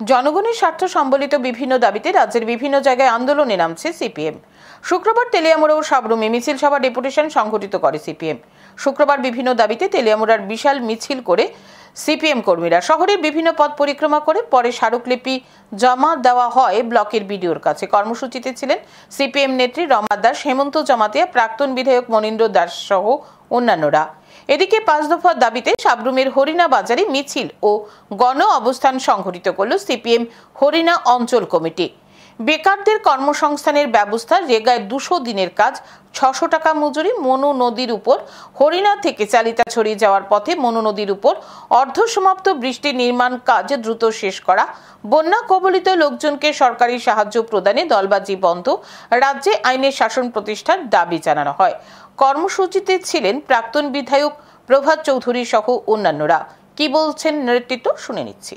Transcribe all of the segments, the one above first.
জনগণের স্বার্থ সম্বলিত বিভিন্ন দাবিতে রাজ্যের বিভিন্ন জায়গায় আন্দোলনে নামছে সিপিএম। শুক্রবার তেলিয়ামুড়া ও সাবরুমে মিছিল সভা ডেপুটেশন সংগঠিত করে সিপিএম। শুক্রবার বিভিন্ন দাবিতে তেলিয়ামুড়ার বিশাল মিছিল করে সিপিএম কর্মীরা শহরের বিভিন্ন পথ পরিক্রমা করে পরে স্মারকলিপি জমা দেওয়া হয় ব্লকের বিডিওর কাছে। কর্মসূচিতে ছিলেন সিপিএম নেত্রী রমা দাস, হেমন্ত জমাতিয়া, প্রাক্তন বিধায়ক মনীন্দ্র দাস সহ অন্যান্যরা। এদিকে 5 দফার দাবিতে সাবরুমের হরিণা বাজারে মিছিল ও গণ অবস্থান সংঘটিত করল সিপিএম হরিণা অঞ্চল কমিটি। বেকারদের কর্মসংস্থানের ব্যবস্থা, রেগায় 200 দিনের কাজ, 600 টাকা মজুরি, মনু নদীর উপর হরিণা থেকে চালিতা ছড়িয়ে যাওয়ার পথে মনু নদীর উপর অর্ধসমাপ্ত বৃষ্টির নির্মাণ কাজ দ্রুত শেষ করা, বন্যা কবলিত লোকজনকে সরকারি সাহায্য প্রদানে দলবাজি বন্ধ, রাজ্যে আইনের শাসন প্রতিষ্ঠার দাবি জানানো হয়। কর্মসূচিতে ছিলেন প্রাক্তন বিধায়ক প্রভাত চৌধুরী সহ অন্যান্যরা। কি বলছেন নেতৃত্ব শুনে নিচ্ছি।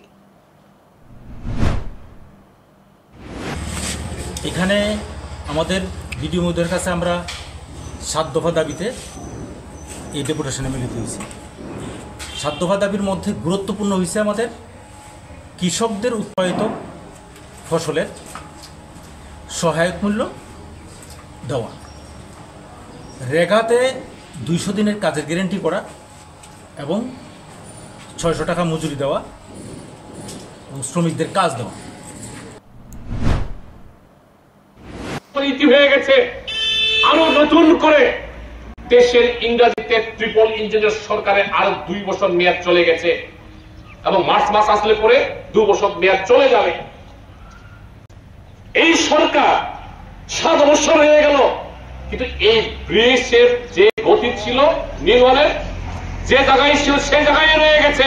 এখানে আমাদের বিডিও মহোদয়ের কাছে আমরা 7 দফা দাবিতে এই ডেপুটেশনে মিলিত হয়েছি। 7 দফা দাবির মধ্যে গুরুত্বপূর্ণ হয়েছে আমাদের কৃষকদের উৎপাদিত ফসলের সহায়ক মূল্য দেওয়া, রেগাতে 200 দিনের কাজের গ্যারেন্টি করা এবং 600 টাকা মজুরি দেওয়া এবং শ্রমিকদের কাজ দেওয়া। হয়ে গেছে আরো নতুন করে দেশের ইংরেজিতে ট্রিপল ইঞ্জিনের সরকারের আরো 2 বছর মেয়াদ চলে গেছে এবং মার্চ মাস আসলে পরে 2 বছর মেয়াদ চলে যাবে। এই সরকার 7 বছর হয়ে গেল, কিন্তু এই ব্রিজের যে গতি ছিল নির্মাণের, যে জায়গায় ছিল সেই জায়গায় রয়ে গেছে।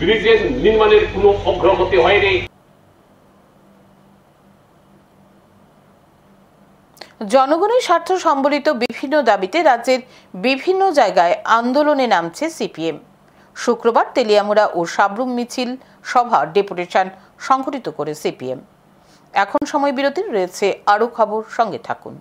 ব্রিজের নির্মাণের কোনো অগ্রগতি হয়নি। জনগণের স্বার্থ সম্বলিত বিভিন্ন দাবিতে রাজ্যের বিভিন্ন জায়গায় আন্দোলনে নামছে সিপিএম। শুক্রবার তেলিয়ামুড়া ও সাবরুম মিছিল সভা ডেপুটেশন সংগঠিত করে সিপিএম। এখন সময় বিরতির রয়েছে আরো খবর, সঙ্গে থাকুন।